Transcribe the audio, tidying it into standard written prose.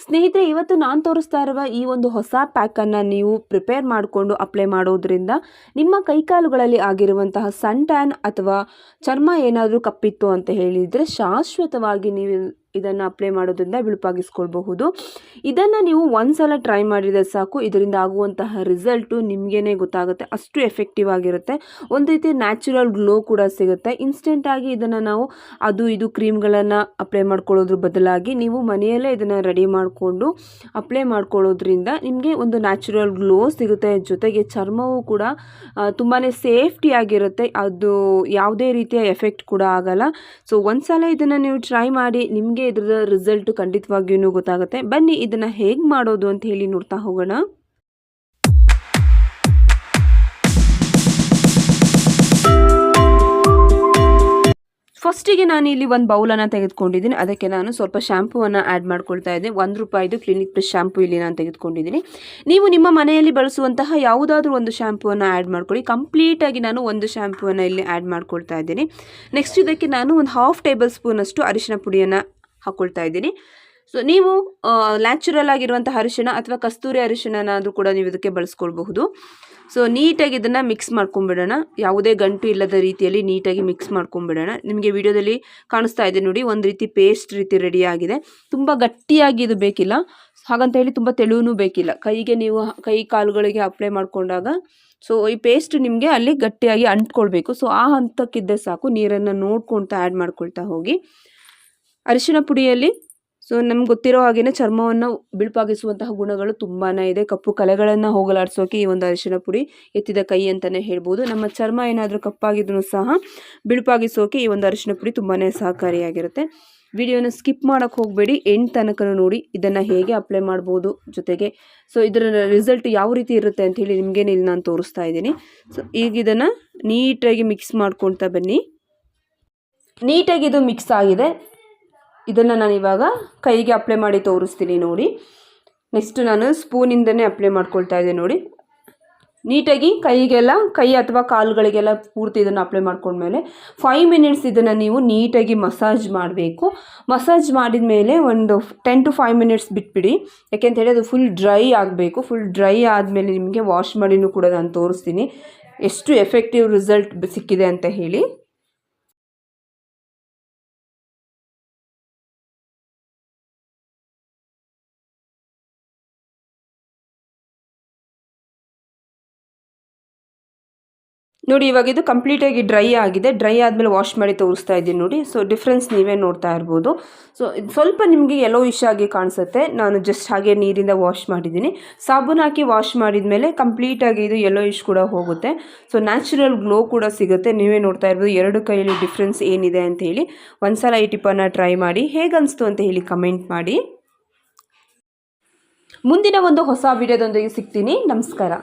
ಸ್ನೇಹಿತರೆ, ಇವತ್ತು ನಾನು ತೋರಿಸ್ತಾ ಇರುವ ಈ ಒಂದು ಹೊಸ ಪ್ಯಾಕನ್ನು ನೀವು ಪ್ರಿಪೇರ್ ಮಾಡಿಕೊಂಡು ಅಪ್ಲೈ ಮಾಡೋದ್ರಿಂದ ನಿಮ್ಮ ಕೈಕಾಲುಗಳಲ್ಲಿ ಆಗಿರುವಂತಹ ಸನ್ ಟ್ಯಾನ್ ಅಥವಾ ಚರ್ಮ ಏನಾದರೂ ಕಪ್ಪಿತ್ತು ಅಂತ ಹೇಳಿದರೆ ಶಾಶ್ವತವಾಗಿ ನೀವು ಇದನ್ನು ಅಪ್ಲೈ ಮಾಡೋದ್ರಿಂದ ಬಿಳುಪಾಗಿಸ್ಕೊಳ್ಬಹುದು. ಇದನ್ನು ನೀವು ಒಂದ್ಸಲ ಟ್ರೈ ಮಾಡಿದರೆ ಸಾಕು, ಇದರಿಂದ ಆಗುವಂತಹ ರಿಸಲ್ಟು ನಿಮಗೇ ಗೊತ್ತಾಗುತ್ತೆ. ಅಷ್ಟು ಎಫೆಕ್ಟಿವ್ ಆಗಿರುತ್ತೆ. ಒಂದು ರೀತಿ ನ್ಯಾಚುರಲ್ ಗ್ಲೋ ಕೂಡ ಸಿಗುತ್ತೆ. ಇನ್ಸ್ಟೆಂಟಾಗಿ ಇದನ್ನು ನಾವು ಅದು ಇದು ಕ್ರೀಮ್ಗಳನ್ನು ಅಪ್ಲೈ ಮಾಡ್ಕೊಳ್ಳೋದ್ರ ಬದಲಾಗಿ ನೀವು ಮನೆಯಲ್ಲೇ ಇದನ್ನು ರೆಡಿ ಮಾಡಿಕೊಂಡು ಅಪ್ಲೈ ಮಾಡ್ಕೊಳ್ಳೋದ್ರಿಂದ ನಿಮಗೆ ಒಂದು ನ್ಯಾಚುರಲ್ ಗ್ಲೋ ಸಿಗುತ್ತೆ. ಜೊತೆಗೆ ಚರ್ಮವೂ ಕೂಡ ತುಂಬಾ ಸೇಫ್ಟಿ ಆಗಿರುತ್ತೆ. ಅದು ಯಾವುದೇ ರೀತಿಯ ಎಫೆಕ್ಟ್ ಕೂಡ ಆಗಲ್ಲ. ಸೊ ಒಂದ್ಸಲ ಇದನ್ನು ನೀವು ಟ್ರೈ ಮಾಡಿ, ನಿಮಗೆ ಇದರ ರಿಸಲ್ಟ್ ಖಂಡಿತವಾಗಿಯೂ ಗೊತ್ತಾಗುತ್ತೆ. ಬನ್ನಿ ಇದನ್ನು ಹೇಗೆ ಮಾಡೋದು ಅಂತ ಹೇಳಿ ನೋಡ್ತಾ ಹೋಗೋಣ. ಫಸ್ಟಿಗೆ ನಾನು ಇಲ್ಲಿ ಒಂದು ಬೌಲನ್ನು ತೆಗೆದುಕೊಂಡಿದ್ದೀನಿ. ಅದಕ್ಕೆ ನಾನು ಸ್ವಲ್ಪ ಶ್ಯಾಂಪೂವನ್ನು ಆ್ಯಡ್ ಮಾಡ್ಕೊಳ್ತಾ ಇದ್ದೆ. ₹1 ಕ್ಲಿನಿಕ್ ಪ್ಲಸ್ ಶ್ಯಾಂಪೂ ಇಲ್ಲಿ ನಾನು ತೆಗೆದುಕೊಂಡಿದ್ದೀನಿ. ನೀವು ನಿಮ್ಮ ಮನೆಯಲ್ಲಿ ಬಳಸುವಂತಹ ಯಾವುದಾದ್ರೂ ಒಂದು ಶ್ಯಾಂಪೂವನ್ನು ಆ್ಯಡ್ ಮಾಡ್ಕೊಳ್ಳಿ. ಕಂಪ್ಲೀಟಾಗಿ ನಾನು ಒಂದು ಶ್ಯಾಂಪೂವನ್ನು ಇಲ್ಲಿ ಆ್ಯಡ್ ಮಾಡ್ಕೊಳ್ತಾ ಇದ್ದೀನಿ. ನೆಕ್ಸ್ಟ್ ಇದಕ್ಕೆ ನಾನು ಒಂದು ½ ಟೇಬಲ್ ಸ್ಪೂನಷ್ಟು ಅರಿಶಿನ ಪುಡಿಯನ್ನು ಹಾಕ್ಕೊಳ್ತಾ ಇದ್ದೀನಿ. ಸೊ ನೀವು ನ್ಯಾಚುರಲ್ ಆಗಿರುವಂಥ ಅರಿಶಿನ ಅಥವಾ ಕಸ್ತೂರಿ ಅರಿಶಿಣನಾದರೂ ಕೂಡ ನೀವು ಇದಕ್ಕೆ ಬಳಸ್ಕೊಳ್ಬಹುದು. ಸೊ ನೀಟಾಗಿ ಇದನ್ನು ಮಿಕ್ಸ್ ಮಾಡ್ಕೊಂಬಿಡೋಣ. ಯಾವುದೇ ಗಂಟು ಇಲ್ಲದ ರೀತಿಯಲ್ಲಿ ನೀಟಾಗಿ ಮಿಕ್ಸ್ ಮಾಡ್ಕೊಂಬಿಡೋಣ. ನಿಮಗೆ ವಿಡಿಯೋದಲ್ಲಿ ಕಾಣಿಸ್ತಾ ಇದೆ ನೋಡಿ, ಒಂದು ರೀತಿ ಪೇಸ್ಟ್ ರೀತಿ ರೆಡಿ ಆಗಿದೆ. ತುಂಬ ಗಟ್ಟಿಯಾಗಿ ಇದು ಬೇಕಿಲ್ಲ, ಹಾಗಂತ ಹೇಳಿ ತುಂಬ ತೆಳುವೂ ಬೇಕಿಲ್ಲ. ಕೈಗೆ ನೀವು ಕೈ ಕಾಲುಗಳಿಗೆ ಅಪ್ಲೈ ಮಾಡಿಕೊಂಡಾಗ ಸೊ ಈ ಪೇಸ್ಟ್ ನಿಮಗೆ ಅಲ್ಲಿ ಗಟ್ಟಿಯಾಗಿ ಅಂಟ್ಕೊಳ್ಬೇಕು. ಸೊ ಆ ಹಂತಕ್ಕಿದ್ದರೆ ಸಾಕು. ನೀರನ್ನು ನೋಡ್ಕೊಳ್ತಾ ಆ್ಯಡ್ ಮಾಡ್ಕೊಳ್ತಾ ಹೋಗಿ. ಅರಿಶಿನ ಪುಡಿಯಲ್ಲಿ ಸೊ ನಮ್ಗೆ ಗೊತ್ತಿರೋ ಹಾಗೆಯೇ ಚರ್ಮವನ್ನು ಬಿಳುಪಾಗಿಸುವಂತಹ ಗುಣಗಳು ತುಂಬಾ ಇದೆ. ಕಪ್ಪು ಕಲೆಗಳನ್ನು ಹೋಗಲಾಡಿಸೋಕೆ ಈ ಒಂದು ಅರಿಶಿನ ಪುಡಿ ಎತ್ತಿದ ಕೈ ಅಂತಲೇ ಹೇಳ್ಬೋದು. ನಮ್ಮ ಚರ್ಮ ಏನಾದರೂ ಕಪ್ಪಾಗಿದ್ರೂ ಸಹ ಬಿಳುಪಾಗಿಸೋಕೆ ಈ ಒಂದು ಅರಿಶಿನ ಪುಡಿ ತುಂಬಾ ಸಹಕಾರಿಯಾಗಿರುತ್ತೆ. ವಿಡಿಯೋನ ಸ್ಕಿಪ್ ಮಾಡೋಕ್ಕೆ ಹೋಗಬೇಡಿ, ಎಂಡ್ ತನಕ ನೋಡಿ ಇದನ್ನು ಹೇಗೆ ಅಪ್ಲೈ ಮಾಡ್ಬೋದು, ಜೊತೆಗೆ ಸೊ ಇದರ ರಿಸಲ್ಟ್ ಯಾವ ರೀತಿ ಇರುತ್ತೆ ಅಂಥೇಳಿ ನಿಮಗೇನೆ ಇಲ್ಲಿ ನಾನು ತೋರಿಸ್ತಾ ಇದ್ದೀನಿ. ಸೊ ಈಗ ಇದನ್ನು ನೀಟಾಗಿ ಮಿಕ್ಸ್ ಮಾಡ್ಕೊಳ್ತಾ ಬನ್ನಿ. ನೀಟಾಗಿ ಇದು ಮಿಕ್ಸ್ ಆಗಿದೆ. ಇದನ್ನು ನಾನು ಇವಾಗ ಕೈಗೆ ಅಪ್ಲೈ ಮಾಡಿ ತೋರಿಸ್ತೀನಿ ನೋಡಿ. ನೆಕ್ಸ್ಟ್ ನಾನು ಸ್ಪೂನಿಂದನೇ ಅಪ್ಲೈ ಮಾಡ್ಕೊಳ್ತಾ ಇದ್ದೀನಿ ನೋಡಿ. ನೀಟಾಗಿ ಕೈಗೆಲ್ಲ, ಕೈ ಅಥವಾ ಕಾಲುಗಳಿಗೆಲ್ಲ ಪೂರ್ತಿ ಇದನ್ನು ಅಪ್ಲೈ ಮಾಡ್ಕೊಂಡ್ಮೇಲೆ 5 ಮಿನಿಟ್ಸ್ ಇದನ್ನು ನೀವು ನೀಟಾಗಿ ಮಸಾಜ್ ಮಾಡಬೇಕು. ಮಸಾಜ್ ಮಾಡಿದ ಮೇಲೆ ಒಂದು 10 to 5 ಮಿನಿಟ್ಸ್ ಬಿಟ್ಬಿಡಿ. ಯಾಕೆಂತೇಳಿ ಅದು ಫುಲ್ ಡ್ರೈ ಆಗಬೇಕು. ಫುಲ್ ಡ್ರೈ ಆದಮೇಲೆ ನಿಮಗೆ ವಾಶ್ ಮಾಡಿನೂ ಕೂಡ ನಾನು ತೋರಿಸ್ತೀನಿ ಎಷ್ಟು ಎಫೆಕ್ಟಿವ್ ರಿಸಲ್ಟ್ ಸಿಕ್ಕಿದೆ ಅಂತ ಹೇಳಿ. ನೋಡಿ ಇವಾಗ ಇದು ಕಂಪ್ಲೀಟಾಗಿ ಡ್ರೈ ಆಗಿದೆ. ಡ್ರೈ ಆದಮೇಲೆ ವಾಶ್ ಮಾಡಿ ತೋರಿಸ್ತಾ ಇದ್ದೀನಿ ನೋಡಿ. ಸೊ ಡಿಫ್ರೆನ್ಸ್ ನೀವೇ ನೋಡ್ತಾ ಇರ್ಬೋದು. ಸೊ ಇದು ಸ್ವಲ್ಪ ನಿಮಗೆ ಯೆಲ್ಲೋಯಿಶ್ ಆಗಿ ಕಾಣಿಸುತ್ತೆ. ನಾನು ಜಸ್ಟ್ ಹಾಗೆ ನೀರಿಂದ ವಾಶ್ ಮಾಡಿದ್ದೀನಿ. ಸಾಬೂನು ಹಾಕಿ ವಾಶ್ ಮಾಡಿದ ಮೇಲೆ ಕಂಪ್ಲೀಟಾಗಿ ಇದು ಯೆಲ್ಲೋಯಿಶ್ ಕೂಡ ಹೋಗುತ್ತೆ. ಸೊ ನ್ಯಾಚುರಲ್ ಗ್ಲೋ ಕೂಡ ಸಿಗುತ್ತೆ. ನೀವೇ ನೋಡ್ತಾ ಇರ್ಬೋದು ಎರಡು ಕೈಯಲ್ಲಿ ಡಿಫ್ರೆನ್ಸ್ ಏನಿದೆ ಅಂತ ಹೇಳಿ. ಒಂದ್ಸಲ ಈ ಟಿಪ್ಪನ್ನು ಟ್ರೈ ಮಾಡಿ, ಹೇಗನ್ನಿಸ್ತು ಅಂತ ಹೇಳಿ ಕಮೆಂಟ್ ಮಾಡಿ. ಮುಂದಿನ ಒಂದು ಹೊಸ ವಿಡಿಯೋದೊಂದಿಗೆ ಸಿಗ್ತೀನಿ. ನಮಸ್ಕಾರ.